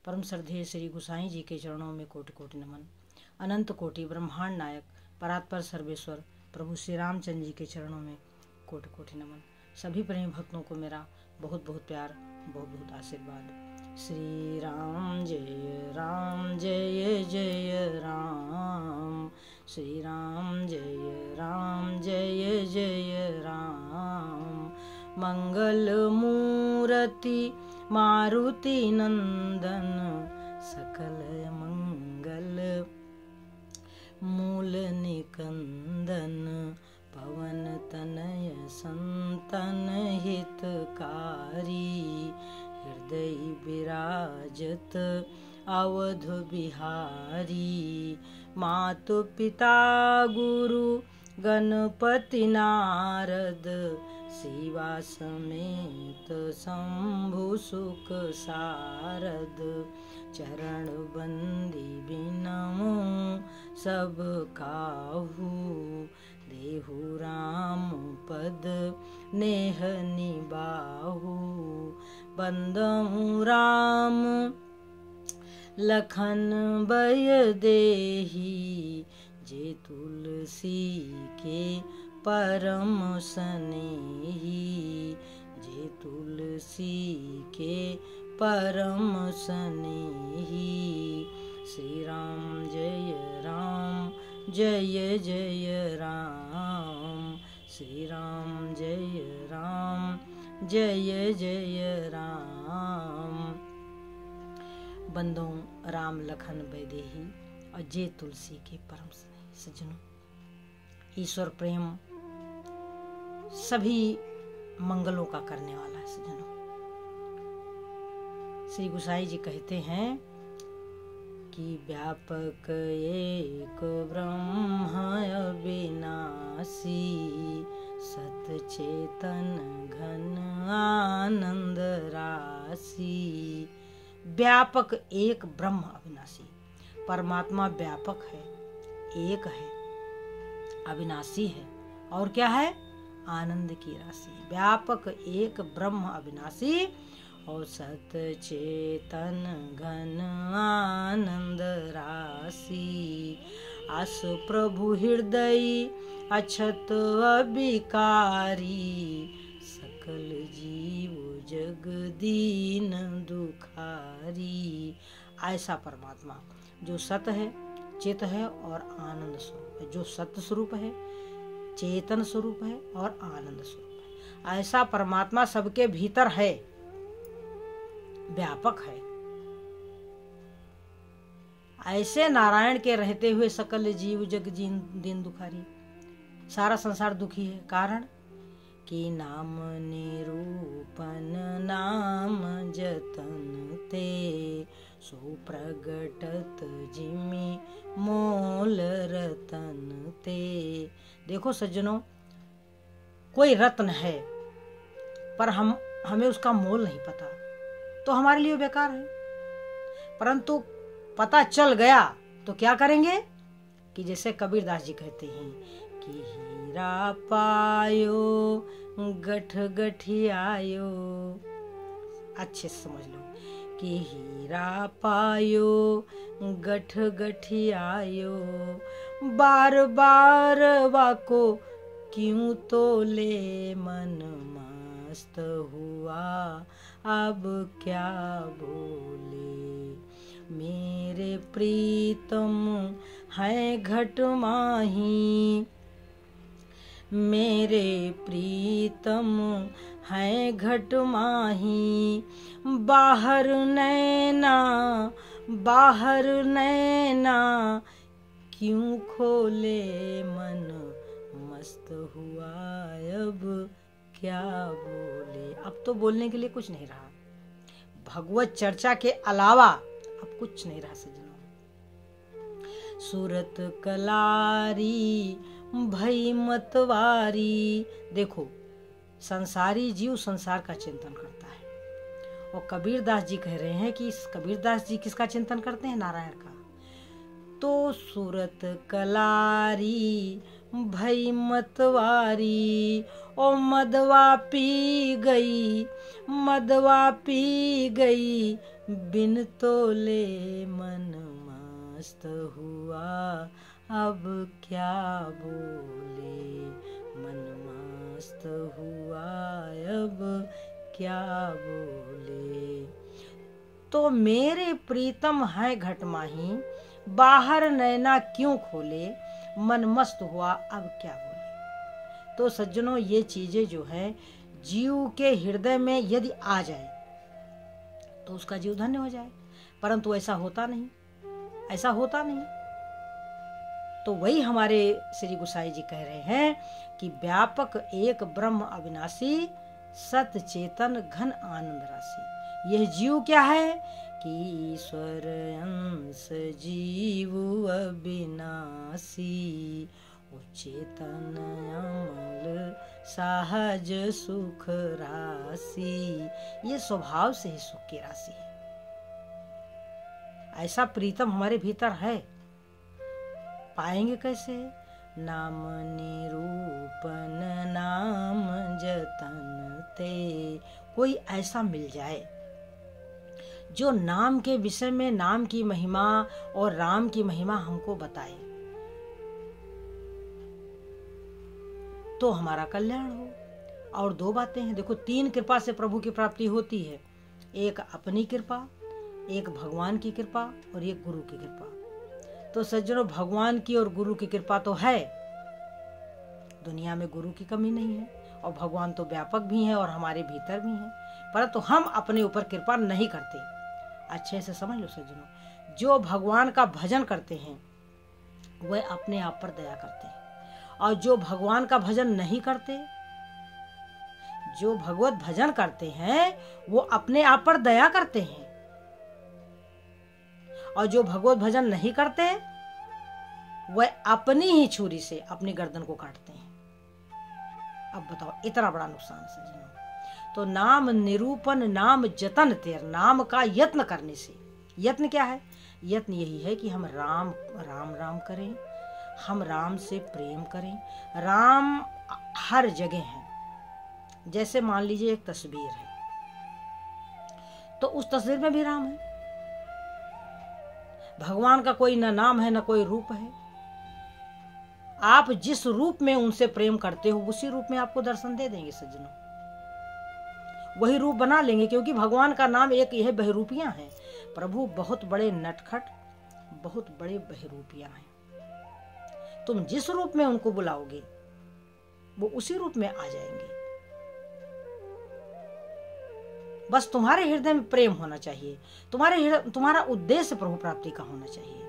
परम श्रद्धेय श्री गुसाई जी के चरणों में कोटि कोटि नमन। अनंत कोटि ब्रह्मांड नायक परात्पर सर्वेश्वर प्रभु श्री रामचंद्र जी के चरणों में कोटि कोटि नमन। सभी प्रेमी भक्तों को मेरा बहुत बहुत प्यार, बहुत बहुत आशीर्वाद। श्री राम जय जय राम, श्री राम जय जय राम। मंगल मूर्ति मारुति नंदन, सकल मंगल मूल निकंदन। पवन तनय संतन हितकारी, हृदय विराजत अवध बिहारी। मातु पिता गुरु गणपति नारद, शिवा समेत शंभु सुख सारद। चरण बंदी बिनमु सब काहू, देहु राम पद नेह निबाहु। बंदहु राम लखन बय देही, जे तुलसी के परम स्नेही। जे तुलसी के परम स्नेही। श्री राम जय जय राम, श्री राम जय जय राम। बंदों राम लखन बैदेही और जे तुलसी के परम स्नेही। सज्जनों, ईश्वर प्रेम सभी मंगलों का करने वाला है। सज्जनों, श्री गुसाई जी कहते हैं कि व्यापक एक ब्रह्म अविनाशी, सत चेतन घन आनंद राशि। व्यापक एक ब्रह्म अविनाशी, परमात्मा व्यापक है, एक है, अविनाशी है और क्या है? आनंद की राशि। व्यापक एक ब्रह्म अविनाशी और सत चेतन घन आनंद राशि। आस प्रभु हृदय अछत अविकारी, सकल जीव जग दीन दुखारी। ऐसा परमात्मा जो सत है, चित है और आनंद स्वरूप है, जो सत्य स्वरूप है, चेतन स्वरूप है और आनंद स्वरूप है, ऐसा परमात्मा सबके भीतर है, व्यापक है। ऐसे नारायण के रहते हुए सकल जीव जग दीन दुखारी। सारा संसार दुखी है। कारण कि नाम निरूपन नाम जतन ते, सो प्रगटत जिमि मोल रतन ते। देखो सज्जनों, कोई रत्न है पर हमें उसका मोल नहीं पता, तो हमारे लिए बेकार है। परंतु पता चल गया तो क्या करेंगे? कि जैसे कबीरदास जी कहते हैं कि हीरा पायो गठ गठियायो। अच्छे से समझ लो कि हीरा पायो गठ गठियायो, बार बार वाको क्यों तोले मन मस्त हुआ अब क्या बोले। मेरे प्रीतम है घट माही, मेरे प्रीतम है घट माही। बाहर नैना बाहर नैना, क्यों खोले मन मस्त हुआ अब क्या बोले। अब तो बोलने के लिए कुछ नहीं रहा, भगवत चर्चा के अलावा अब कुछ नहीं रहा। सज्जनों, सूरत कलारी भई मतवारी। देखो, संसारी जीव संसार का चिंतन करता है और कबीरदास जी कह रहे हैं कि कबीरदास जी किसका चिंतन करते हैं? नारायण का। तो सूरत कलारी भई मतवारी, ओ मदवा पी गई, मदवा पी गई, बिन तोले मन मस्त हुआ, अब क्या बोले मन मस्त हुआ, अब क्या बोले। तो मेरे प्रीतम है घट माही, बाहर नैना क्यों खोले, मन मस्त हुआ अब क्या बोले। तो सज्जनों, ये चीजें जो है जीव के हृदय में यदि आ जाए तो उसका जीव धन्य हो जाए, परंतु ऐसा होता नहीं, ऐसा होता नहीं। तो वही हमारे श्री गोसाई जी कह रहे हैं कि व्यापक एक ब्रह्म अविनाशी, सत चेतन घन आनंद राशि। यह जीव क्या है कि ईश्वर अंश जीव अविनाशी, चेतन अमल सहज सुख राशि। ये स्वभाव से ही सुख की राशि है। ऐसा प्रीतम हमारे भीतर है। पाएंगे कैसे? नाम निरूपण नाम जतन ते। कोई ऐसा मिल जाए जो नाम के विषय में नाम की महिमा और राम की महिमा हमको बताए, तो हमारा कल्याण हो। और दो बातें हैं, देखो, तीन कृपा से प्रभु की प्राप्ति होती है। एक अपनी कृपा, एक भगवान की कृपा और एक गुरु की कृपा। तो सज्जनों, भगवान की और गुरु की कृपा तो है, दुनिया में गुरु की कमी नहीं है, और भगवान तो व्यापक भी हैं और हमारे भीतर भी हैं, परंतु हम अपने ऊपर कृपा नहीं करते। अच्छे से समझ लो सज्जनों, जो भगवान का भजन करते हैं वह अपने आप पर दया करते हैं, और जो भगवान का भजन नहीं करते, जो भगवत भजन करते हैं वो अपने आप पर दया करते हैं, और जो भगवत भजन नहीं करते वह अपनी ही छुरी से अपनी गर्दन को काटते हैं। अब बताओ, इतना बड़ा नुकसान सज्जनों। तो नाम निरूपण नाम जतन तेर, नाम का यत्न करने से। यत्न क्या है? यत्न यही है कि हम राम राम राम करें, हम राम से प्रेम करें। राम हर जगह है। जैसे मान लीजिए एक तस्वीर है, तो उस तस्वीर में भी राम है। भगवान का कोई न नाम है न कोई रूप है। आप जिस रूप में उनसे प्रेम करते हो उसी रूप में आपको दर्शन दे देंगे सज्जनों, वही रूप बना लेंगे, क्योंकि भगवान का नाम एक, यह बहरूपियां हैं। प्रभु बहुत बड़े नटखट, बहुत बड़े बहरूपियां हैं। तुम जिस रूप में उनको बुलाओगे वो उसी रूप में आ जाएंगे। बस तुम्हारे हृदय में प्रेम होना चाहिए, तुम्हारा उद्देश्य प्रभु प्राप्ति का होना चाहिए।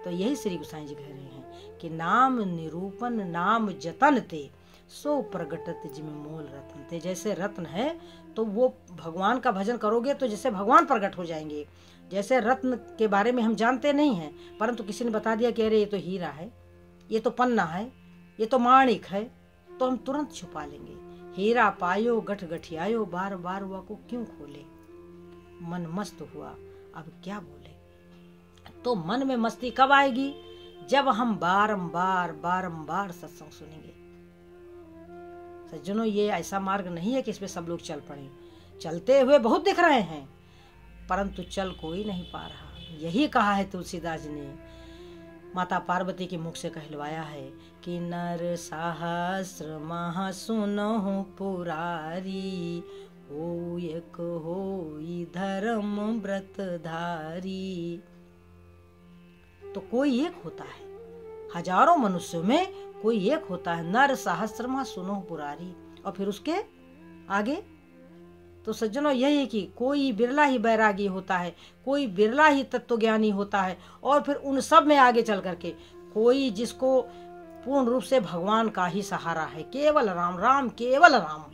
तो यही श्री गोसाई जी कह रहे हैं कि नाम निरूपण नाम जतन ते, सो प्रगटत जिम मोल रत्न ते। जैसे रत्न है तो वो भगवान का भजन करोगे तो जैसे भगवान प्रकट हो जाएंगे। जैसे रत्न के बारे में हम जानते नहीं हैं, परंतु किसी ने बता दिया कि अरे ये तो हीरा है, ये तो पन्ना है, ये तो माणिक है, तो हम तुरंत छुपा लेंगे। हीरा पायो गठ गठियायो, बार बार हुआ को क्यों खोले, मन मस्त हुआ अब क्या बोले। तो मन में मस्ती कब आएगी? जब हम बारंबार बारंबार सत्संग सुनेंगे। सज्जनों, ये ऐसा मार्ग नहीं है कि इसमें सब लोग चल पड़े। चलते हुए बहुत दिख रहे हैं, परंतु चल कोई नहीं पा रहा। यही कहा है तुलसीदास जी ने, माता पार्वती के मुख से कहलवाया है कि नर सहस्र महा सुनहु पुरारी, हो एक होई धर्म व्रत धारी। तो कोई एक होता है, हजारों मनुष्यों में कोई एक होता है। नर सहस्र महा सुनहु पुरारी, और फिर उसके आगे तो सज्जनों यही है कि कोई बिरला ही बैरागी होता है, कोई बिरला ही तत्वज्ञानी होता है, और फिर उन सब में आगे चल करके कोई जिसको पूर्ण रूप से भगवान का ही सहारा है, केवल राम राम केवल राम,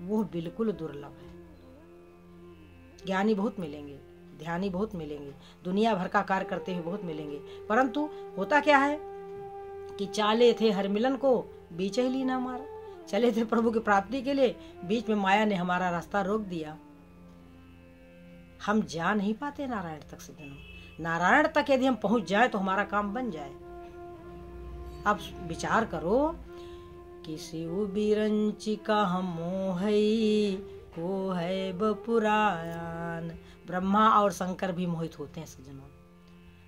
वो बिल्कुल दुर्लभ है। ज्ञानी बहुत मिलेंगे, ध्यानी बहुत मिलेंगे, दुनिया भर का कार्य करते हुए बहुत मिलेंगे, परंतु होता क्या है कि चाले थे हर मिलन को बीच ही लीना मारा। चले थे प्रभु की प्राप्ति के लिए, बीच में माया ने हमारा रास्ता रोक दिया। हम जा नहीं पाते नारायण तक सज्जनों। नारायण तक यदि हम पहुंच जाए तो हमारा काम बन जाए। अब विचार करो, किसी बिरंची का हम मोहई को है बपुरायान। ब्रह्मा और शंकर भी मोहित होते हैं सज्जनों।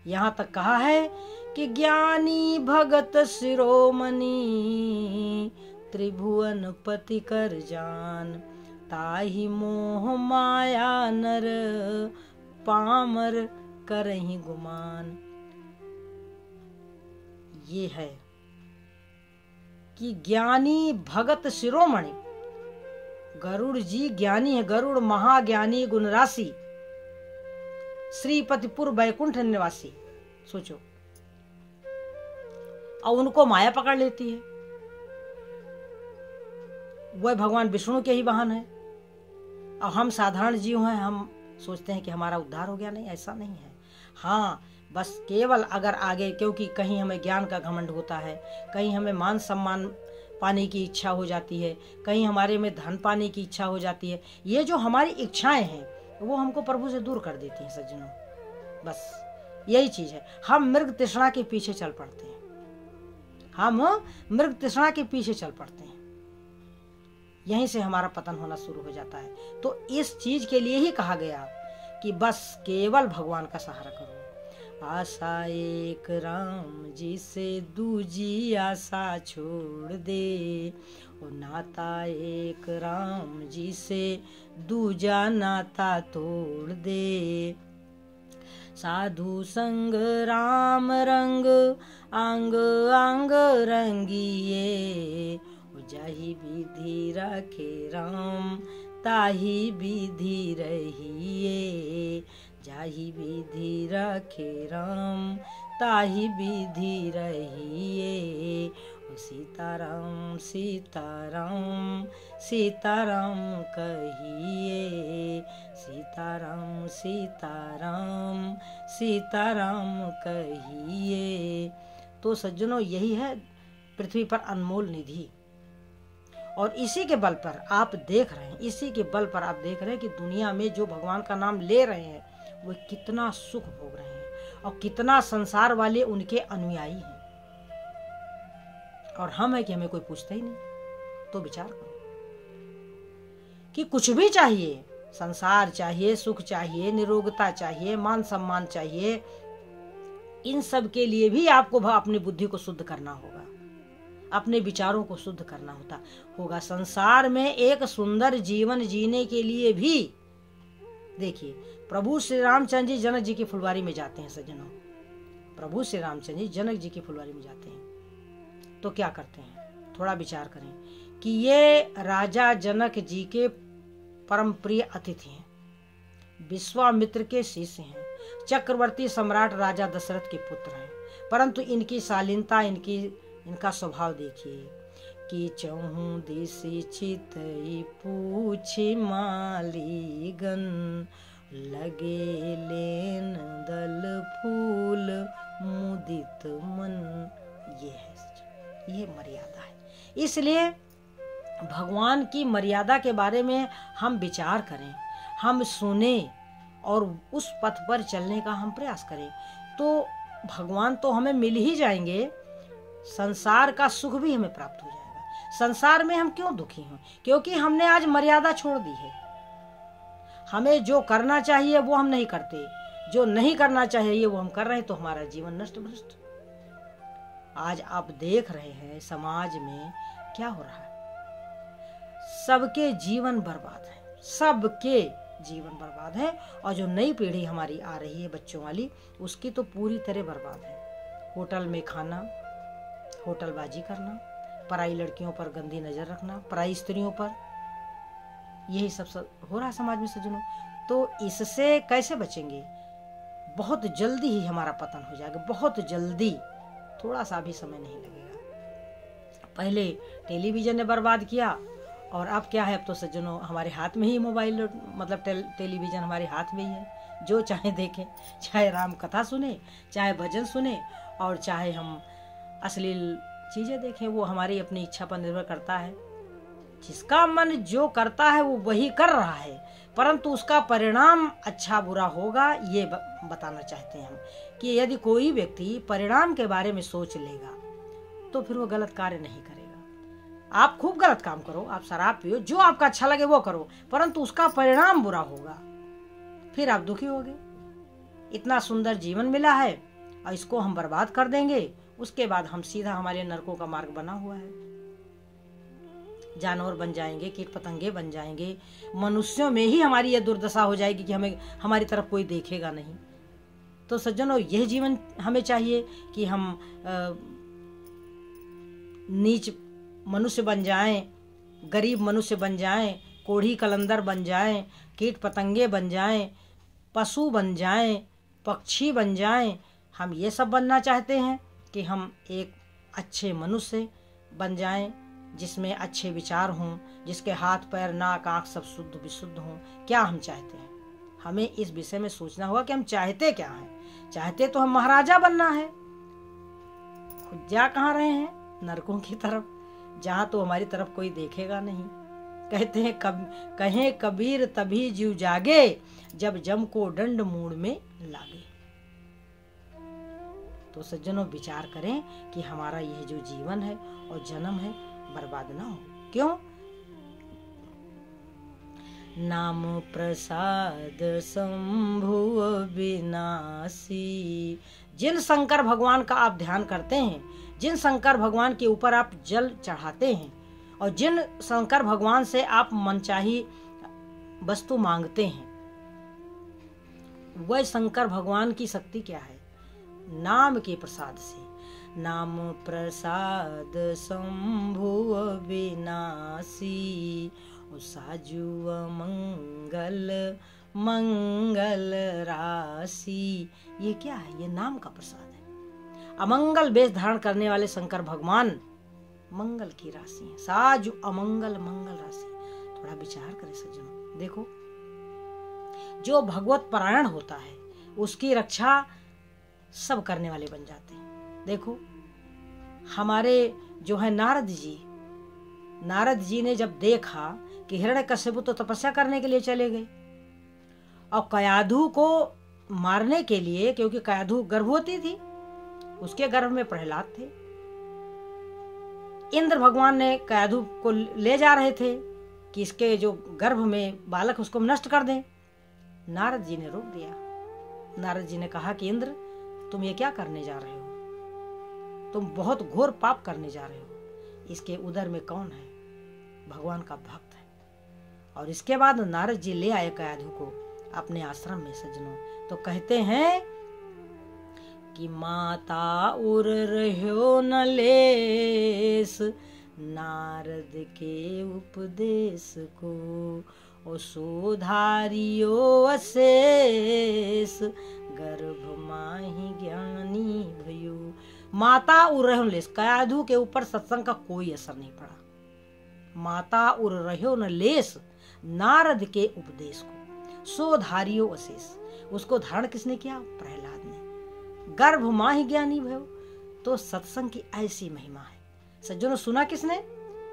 यहाँ तक कहा है कि ज्ञानी भगत शिरोमणि, त्रिभुवन पति कर जान, ताहि मोह माया नर, पामर करहि गुमान। ये है कि ज्ञानी भगत शिरोमणि, गरुड़ जी ज्ञानी है, गरुड़ महाज्ञानी गुण राशि, श्रीपतिपुर वैकुंठ निवासी। सोचो, और उनको माया पकड़ लेती है। वह भगवान विष्णु के ही वाहन है, और हम साधारण जीव हैं। हम सोचते हैं कि हमारा उद्धार हो गया। नहीं, ऐसा नहीं है। हाँ, बस केवल अगर आगे, क्योंकि कहीं हमें ज्ञान का घमंड होता है, कहीं हमें मान सम्मान पाने की इच्छा हो जाती है, कहीं हमारे में धन पाने की इच्छा हो जाती है। ये जो हमारी इच्छाएं हैं वो हमको प्रभु से दूर कर देती हैं सज्जनों। बस यही चीज है। हम मृग तृष्णा के पीछे चल पड़ते हैं। हम मृग तृष्णा के पीछे चल पड़ते हैं। यहीं से हमारा पतन होना शुरू हो जाता है। तो इस चीज के लिए ही कहा गया कि बस केवल भगवान का सहारा करो। आशा एक राम जी से दूजी आशा छोड़ दे, और नाता एक राम जी से दूजा नाता तोड़ दे। साधु संग राम रंग, अंग अंग रंगिए, जाहि विधि रखे राम, ताहि विधि रहिए। जाहि विधि रखे राम, ताहि विधि रहिए। सीताराम सीताराम सीताराम कहिए, सीताराम सीताराम सीताराम कहिए। तो सज्जनों, यही है पृथ्वी पर अनमोल निधि। और इसी के बल पर आप देख रहे हैं, इसी के बल पर आप देख रहे हैं कि दुनिया में जो भगवान का नाम ले रहे हैं वो कितना सुख भोग रहे हैं, और कितना संसार वाले उनके अनुयायी हैं। और हम है कि हमें कोई पूछता ही नहीं। तो विचार करो कि कुछ भी चाहिए, संसार चाहिए, सुख चाहिए, निरोगता चाहिए, मान सम्मान चाहिए, इन सब के लिए भी आपको अपनी बुद्धि को शुद्ध करना होगा, अपने विचारों को शुद्ध करना होगा। संसार में एक सुंदर जीवन जीने के लिए भी देखिए, प्रभु श्री रामचंद्र जी जनक जी की फुलवारी में जाते हैं सज्जनों। प्रभु श्री रामचंद्र जी जनक जी की फुलवारी में जाते हैं तो क्या करते हैं? थोड़ा विचार करें कि ये राजा जनक जी के परम प्रिय अतिथि हैं, विश्वामित्र के शिष्य हैं, चक्रवर्ती सम्राट राजा दशरथ के पुत्र हैं। परंतु इनकी शालीनता, इनका स्वभाव देखिए कि चहु दिशि चितई पूछि मालीगन, लगे लेन दल फूल मुदित मन। ये मर्यादा है। इसलिए भगवान की मर्यादा के बारे में हम विचार करें, हम सुने और उस पथ पर चलने का हम प्रयास करें, तो भगवान तो हमें मिल ही जाएंगे, संसार का सुख भी हमें प्राप्त हो जाएगा। संसार में हम क्यों दुखी हों? क्योंकि हमने आज मर्यादा छोड़ दी है। हमें जो करना चाहिए वो हम नहीं करते, जो नहीं करना चाहिए वो हम कर रहे हैं, तो हमारा जीवन नष्ट भ्रष्ट। आज आप देख रहे हैं समाज में क्या हो रहा है। सबके जीवन बर्बाद है, सबके जीवन बर्बाद है। और जो नई पीढ़ी हमारी आ रही है बच्चों वाली, उसकी तो पूरी तरह बर्बाद है। होटल में खाना, होटलबाजी करना, पराई लड़कियों पर गंदी नजर रखना, पराई स्त्रियों पर, यही सब हो रहा है समाज में सज्जनों। तो इससे कैसे बचेंगे? बहुत जल्दी ही हमारा पतन हो जाएगा, बहुत जल्दी, थोड़ा सा भी समय नहीं लगेगा। पहले टेलीविजन ने बर्बाद किया, और अब क्या है, अब तो सज्जनों हमारे हाथ में ही मोबाइल, मतलब टेलीविजन हमारे हाथ में ही है। जो चाहे देखें, चाहे राम कथा सुने, चाहे भजन सुने, और चाहे हम अश्लील चीजें देखें, वो हमारी अपनी इच्छा पर निर्भर करता है। जिसका मन जो करता है वो वही कर रहा है, परंतु उसका परिणाम अच्छा बुरा होगा, ये बताना चाहते हैं हम कि यदि कोई व्यक्ति परिणाम के बारे में सोच लेगा तो फिर वो गलत कार्य नहीं करेगा। आप खूब गलत काम करो, आप शराब पियो, जो आपका अच्छा लगे वो करो, परंतु उसका परिणाम बुरा होगा, फिर आप दुखी होगे। इतना सुंदर जीवन मिला है और इसको हम बर्बाद कर देंगे, उसके बाद हम सीधा हमारे नरकों का मार्ग बना हुआ है। जानवर बन जाएंगे, कीट पतंगे बन जाएंगे, मनुष्यों में ही हमारी यह दुर्दशा हो जाएगी कि हमें हमारी तरफ कोई देखेगा नहीं। तो सज्जनों, यह जीवन हमें चाहिए कि हम नीच मनुष्य बन जाएं, गरीब मनुष्य बन जाएं, कोढ़ी कलंदर बन जाएं, कीट पतंगे बन जाएं, पशु बन जाएं, पक्षी बन जाएं। हम ये सब बनना चाहते हैं कि हम एक अच्छे मनुष्य बन जाएं, जिसमें अच्छे विचार हों, जिसके हाथ पैर नाक आँख सब शुद्ध विशुद्ध हों। क्या हम चाहते हैं, हमें इस विषय में सोचना होगा कि हम चाहते क्या हैं। चाहते तो हम महाराजा बनना है, खुद जा कहाँ रहे हैं, नरकों की तरफ, जहाँ तो हमारी तरफ कोई देखेगा नहीं। कहते हैं कहें कबीर तभी जीव जागे, जब जम को दंड मूड में लागे। तो सज्जनों, विचार करें कि हमारा यह जो जीवन है और जन्म है बर्बाद ना हो। क्यों? नाम प्रसाद शंभु विनाशी। जिन शंकर भगवान का आप ध्यान करते हैं, जिन शंकर भगवान के ऊपर आप जल चढ़ाते हैं और जिन शंकर भगवान से आप मनचाही वस्तु मांगते हैं, वह शंकर भगवान की शक्ति क्या है? नाम के प्रसाद से। नाम प्रसाद शंभु विनाशी, साजु मंगल मंगल राशि। ये क्या है? ये नाम का प्रसाद है। अमंगल वेश धारण करने वाले शंकर भगवान मंगल की राशि है। साजु अमंगल मंगल राशि। थोड़ा विचार करें सज्जनों। देखो, जो भगवत परायण होता है उसकी रक्षा सब करने वाले बन जाते हैं। देखो, हमारे जो है नारद जी ने जब देखा कि हिरण्यकश्यप तो तपस्या करने के लिए चले गए और कयाधु को मारने के लिए, क्योंकि कयाधु गर्भवती थी, उसके गर्भ में प्रहलाद थे। इंद्र भगवान ने कयाधु को ले जा रहे थे कि इसके जो गर्भ में बालक उसको नष्ट कर दें। नारद जी ने रोक दिया। नारद जी ने कहा कि इंद्र, तुम ये क्या करने जा रहे हो? तुम बहुत घोर पाप करने जा रहे हो। इसके उदर में कौन है? भगवान का भक्त है। और इसके बाद नारद जी ले आए कयाधु को अपने आश्रम में सज्जनों। तो कहते हैं कि माता उर रह्यो न लेस, नारद के उपदेश को ओ सुधारियो अशेष, गर्भ माही ज्ञानी भयो। माता उर रह्यो न लेस, कयाधु के ऊपर सत्संग का कोई असर नहीं पड़ा। माता उर रह्यो न लेस, नारद के उपदेश को सुधारियो अशेष, उसको धारण किसने किया? प्रहलाद ने। गर्भ माही ज्ञानी भयो। तो सत्संग की ऐसी महिमा है सज्जनों। सुना किसने?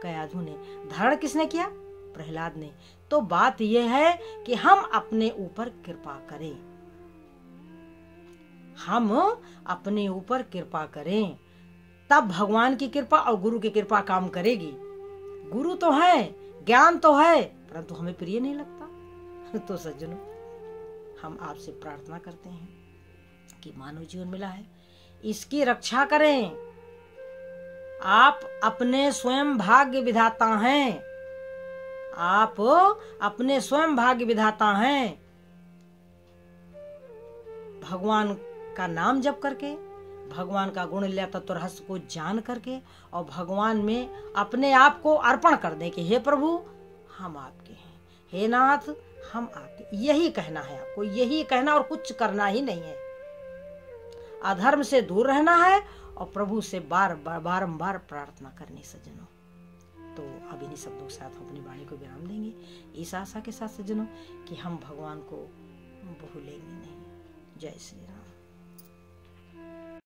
कयाधु ने। धारण किसने किया? प्रहलाद ने। तो बात यह है कि हम अपने ऊपर कृपा करें, हम अपने ऊपर कृपा करें, तब भगवान की कृपा और गुरु की कृपा काम करेगी। गुरु तो है, ज्ञान तो है, परंतु हमें प्रिय नहीं लगता। तो सज्जनों, हम आपसे प्रार्थना करते हैं कि मानव जीवन मिला है, इसकी रक्षा करें। आप अपने स्वयं भाग्य विधाता हैं। आप अपने स्वयं भाग्य विधाता हैं। भगवान का नाम जप करके, भगवान का गुण लीला तत्व रहस्य को जान करके और भगवान में अपने आप को अर्पण कर दें कि हे प्रभु, हम आपके हैं, हे नाथ, हम आपके। यही कहना है आपको, यही कहना और कुछ करना ही नहीं है। अधर्म से दूर रहना है और प्रभु से बारंबार प्रार्थना करनी सज्जनों। तो अब इन्हीं शब्दों के साथ हम अपनी वाणी को विराम देंगे, इस आशा के साथ सज्जनों कि हम भगवान को भूलेंगे नहीं। जय श्री राम।